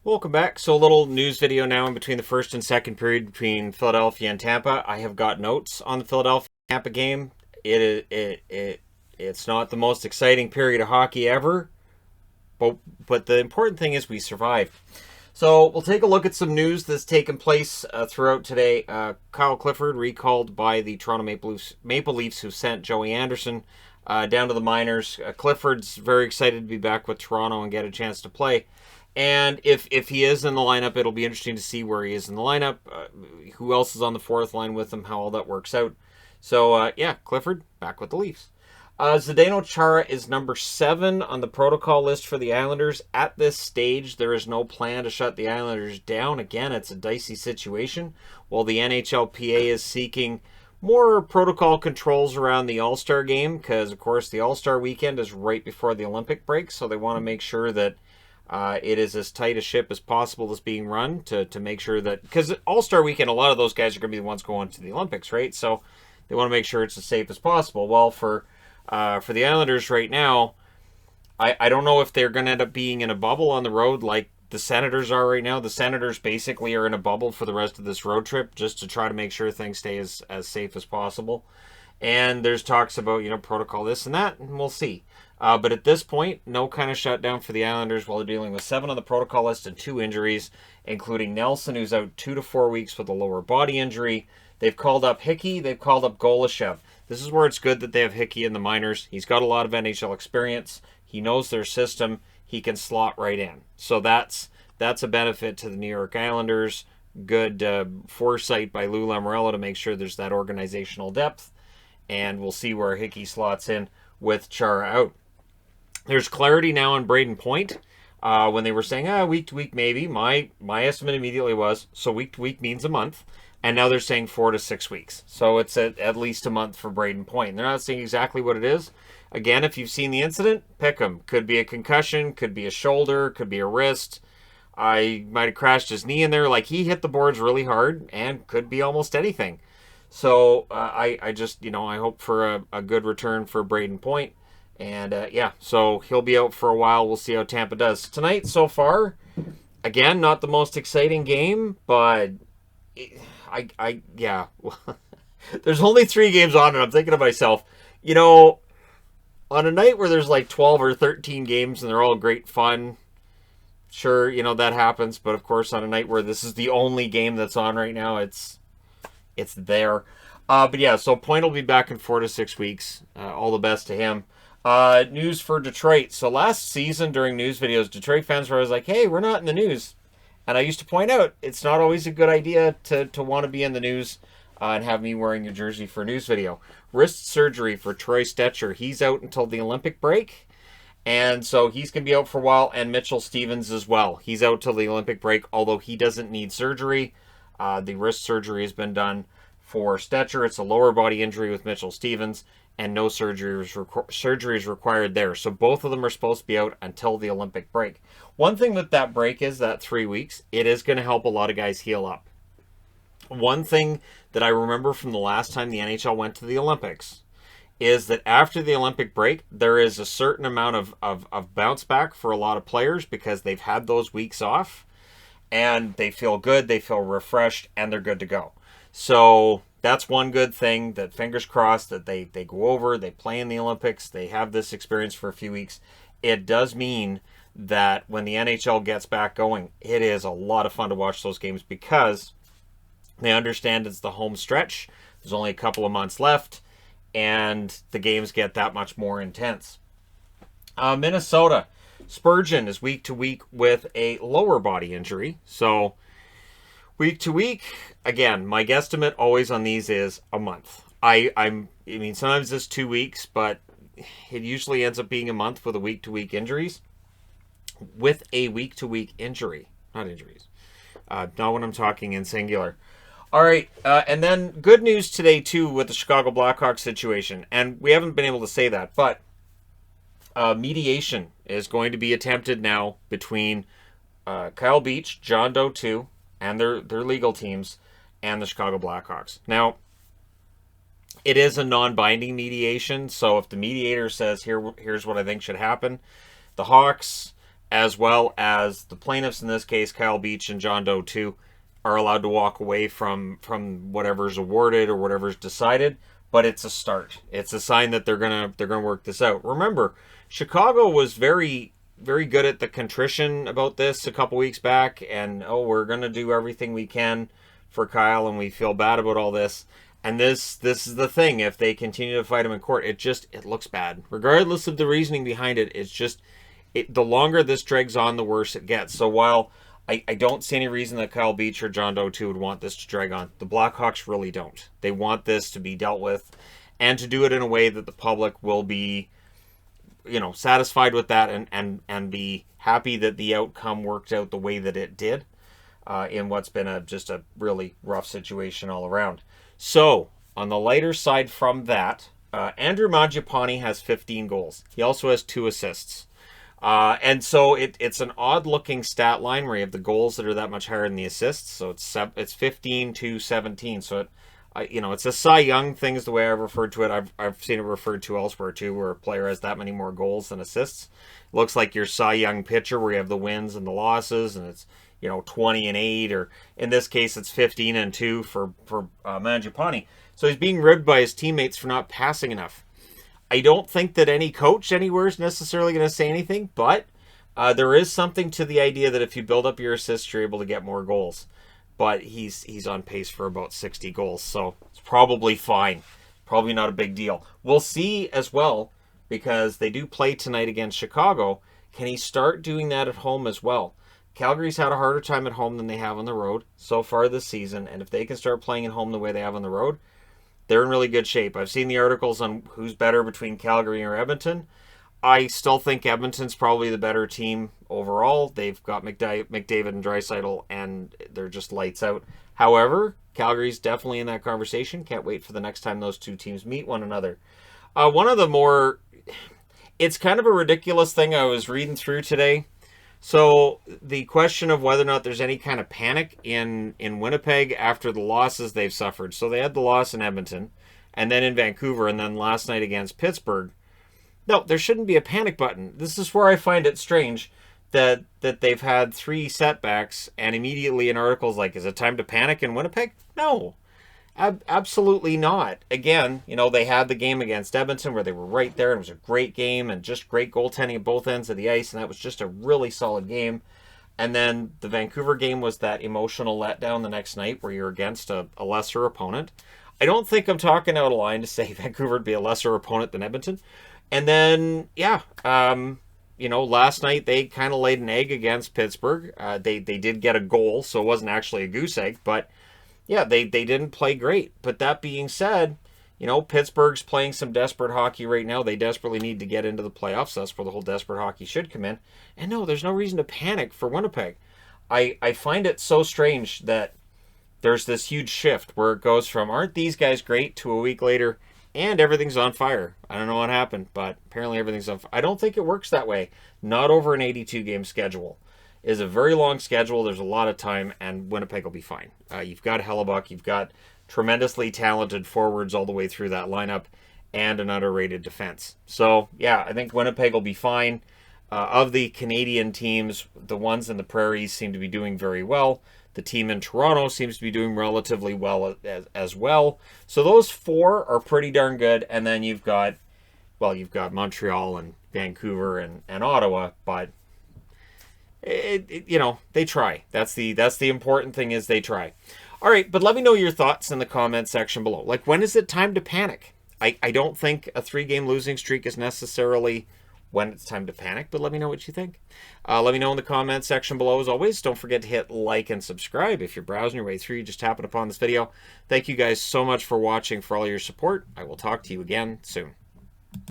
Welcome back. So a little news video now in between the first and second period between Philadelphia and Tampa. I have got notes on the Philadelphia Tampa game. It's not the most exciting period of hockey ever, but the important thing is we survived. So we'll take a look at some news that's taken place throughout today. Kyle Clifford recalled by the Toronto Maple Leafs, who sent Joey Anderson down to the minors. Clifford's very excited to be back with Toronto and get a chance to play. And if he is in the lineup, it'll be interesting to see where he is in the lineup, who else is on the fourth line with him, how all that works out. So, yeah, Clifford, back with the Leafs. Zdeno Chara is number 7 on the protocol list for the Islanders. At this stage, there is no plan to shut the Islanders down. Again, it's a dicey situation. While the NHLPA is seeking more protocol controls around the All-Star game, because, of course, the All-Star weekend is right before the Olympic break, so they want to make sure that it is as tight a ship as possible that's being run to make sure that, because All-Star weekend, a lot of those guys are going to be the ones going to the Olympics, right? So they want to make sure it's as safe as possible. Well, for the Islanders right now, I don't know if they're going to end up being in a bubble on the road like the Senators are right now. The Senators basically are in a bubble for the rest of this road trip just to try to make sure things stay as safe as possible. And there's talks about, protocol this and that, and we'll see. But at this point, no kind of shutdown for the Islanders while they're dealing with 7 on the protocol list and 2 injuries, including Nelson, who's out 2 to 4 weeks with a lower body injury. They've called up Hickey. They've called up Golashev. This is where it's good that they have Hickey in the minors. He's got a lot of NHL experience. He knows their system. He can slot right in. So that's a benefit to the New York Islanders. Good foresight by Lou Lamoriello to make sure there's that organizational depth. And we'll see where Hickey slots in with Chara out. There's clarity now on Braden Point. When they were saying, week to week maybe, my estimate immediately was, so week to week means a month. And now they're saying 4 to 6 weeks. So it's at least a month for Braden Point. They're not saying exactly what it is. Again, if you've seen the incident, pick him. Could be a concussion, could be a shoulder, could be a wrist. I might have crashed his knee in there. Like, he hit the boards really hard and could be almost anything. So I just, I hope for a good return for Braden Point. And so he'll be out for a while. We'll see how Tampa does. Tonight, so far, again, not the most exciting game, but there's only 3 games on, and I'm thinking to myself, on a night where there's like 12 or 13 games and they're all great fun, sure, that happens. But of course, on a night where this is the only game that's on right now, it's there. But yeah, so Point will be back in 4 to 6 weeks. All the best to him. News for Detroit. So last season during news videos, Detroit fans were always like, hey, we're not in the news. And I used to point out, it's not always a good idea to want to be in the news and have me wearing your jersey for a news video. Wrist surgery for Troy Stecher. He's out until the Olympic break. And so he's going to be out for a while. And Mitchell Stevens as well. He's out till the Olympic break, although he doesn't need surgery. The wrist surgery has been done for Stecher. It's a lower body injury with Mitchell Stevens, and no surgery is required there. So both of them are supposed to be out until the Olympic break. One thing that break is, that 3 weeks, it is going to help a lot of guys heal up. One thing that I remember from the last time the NHL went to the Olympics is that after the Olympic break, there is a certain amount of bounce back for a lot of players because they've had those weeks off and they feel good, they feel refreshed, and they're good to go. So that's one good thing, that fingers crossed that they go over, they play in the Olympics, they have this experience for a few weeks. It does mean that when the NHL gets back going, it is a lot of fun to watch those games because they understand it's the home stretch. There's only a couple of months left, and the games get that much more intense. Minnesota. Spurgeon is week to week with a lower body injury. So week to week, again, my guesstimate always on these is a month. I mean, sometimes it's 2 weeks, but it usually ends up being a month with a week to week injuries. With a week to week injury, not injuries. Not when I'm talking in singular. All right, and then good news today, too, with the Chicago Blackhawks situation. And we haven't been able to say that, but mediation is going to be attempted now between Kyle Beach, John Doe 2, and their legal teams, and the Chicago Blackhawks. Now, it is a non-binding mediation, so if the mediator says, here's what I think should happen, the Hawks as well as the plaintiffs, in this case, Kyle Beach and John Doe 2, are allowed to walk away from whatever's awarded or whatever's decided. But it's a start. It's a sign that they're gonna work this out. Remember, Chicago was very, very good at the contrition about this a couple weeks back, and we're gonna do everything we can for Kyle, and we feel bad about all this. And this is the thing. If they continue to fight him in court, it looks bad. Regardless of the reasoning behind it, it's just the longer this drags on, the worse it gets. So while I don't see any reason that Kyle Beach or John Doe 2 would want this to drag on, the Blackhawks really don't. They want this to be dealt with, and to do it in a way that the public will be, satisfied with that, and be happy that the outcome worked out the way that it did, in what's been just a really rough situation all around. So, on the lighter side from that, Andrew Mangiapane has 15 goals. He also has 2 assists. And so it's an odd-looking stat line where you have the goals that are that much higher than the assists. So it's 15 to 17. So it's a Cy Young thing is the way I've referred to it. I've seen it referred to elsewhere too, where a player has that many more goals than assists. It looks like your Cy Young pitcher where you have the wins and the losses, and it's 20 and 8, or in this case it's 15 and 2 for Mangiapane. So he's being ribbed by his teammates for not passing enough. I don't think that any coach anywhere is necessarily going to say anything, but there is something to the idea that if you build up your assists, you're able to get more goals. But he's on pace for about 60 goals, so it's probably fine. Probably not a big deal. We'll see as well, because they do play tonight against Chicago. Can he start doing that at home as well? Calgary's had a harder time at home than they have on the road so far this season, and if they can start playing at home the way they have on the road, they're in really good shape. I've seen the articles on who's better between Calgary or Edmonton. I still think Edmonton's probably the better team overall. They've got McDavid and Draisaitl, and they're just lights out. However, Calgary's definitely in that conversation. Can't wait for the next time those two teams meet one another. One of the more... It's kind of a ridiculous thing I was reading through today. So the question of whether or not there's any kind of panic in Winnipeg after the losses they've suffered. So they had the loss in Edmonton, and then in Vancouver, and then last night against Pittsburgh. No, there shouldn't be a panic button. This is where I find it strange that they've had 3 setbacks, and immediately in articles like, is it time to panic in Winnipeg? No. Absolutely not. Again, they had the game against Edmonton where they were right there, and it was a great game and just great goaltending at both ends of the ice, and that was just a really solid game. And then the Vancouver game was that emotional letdown the next night where you're against a lesser opponent. I don't think I'm talking out of line to say Vancouver would be a lesser opponent than Edmonton. And then, last night they kind of laid an egg against Pittsburgh. They did get a goal, so it wasn't actually a goose egg, but yeah, they didn't play great. But that being said, Pittsburgh's playing some desperate hockey right now. They desperately need to get into the playoffs. That's where the whole desperate hockey should come in. And no, there's no reason to panic for Winnipeg. I find it so strange that there's this huge shift where it goes from, aren't these guys great, to a week later, and everything's on fire. I don't know what happened, but apparently everything's on fire. I don't think it works that way. Not over an 82-game schedule. It is a very long schedule. There's a lot of time, and Winnipeg will be fine. You've got Hellebuck. You've got tremendously talented forwards all the way through that lineup, and an underrated defense. So, yeah, I think Winnipeg will be fine. Of the Canadian teams, the ones in the Prairies seem to be doing very well. The team in Toronto seems to be doing relatively well as well. So those 4 are pretty darn good. And then you've got Montreal and Vancouver and Ottawa, but they try. That's the important thing, is they try. All right, but let me know your thoughts in the comments section below. Like, when is it time to panic? I don't think a 3-game losing streak is necessarily when it's time to panic, but let me know what you think. Let me know in the comments section below. As always, don't forget to hit like and subscribe. If you're browsing your way through, you just happen upon this video. Thank you guys so much for watching, for all your support. I will talk to you again soon.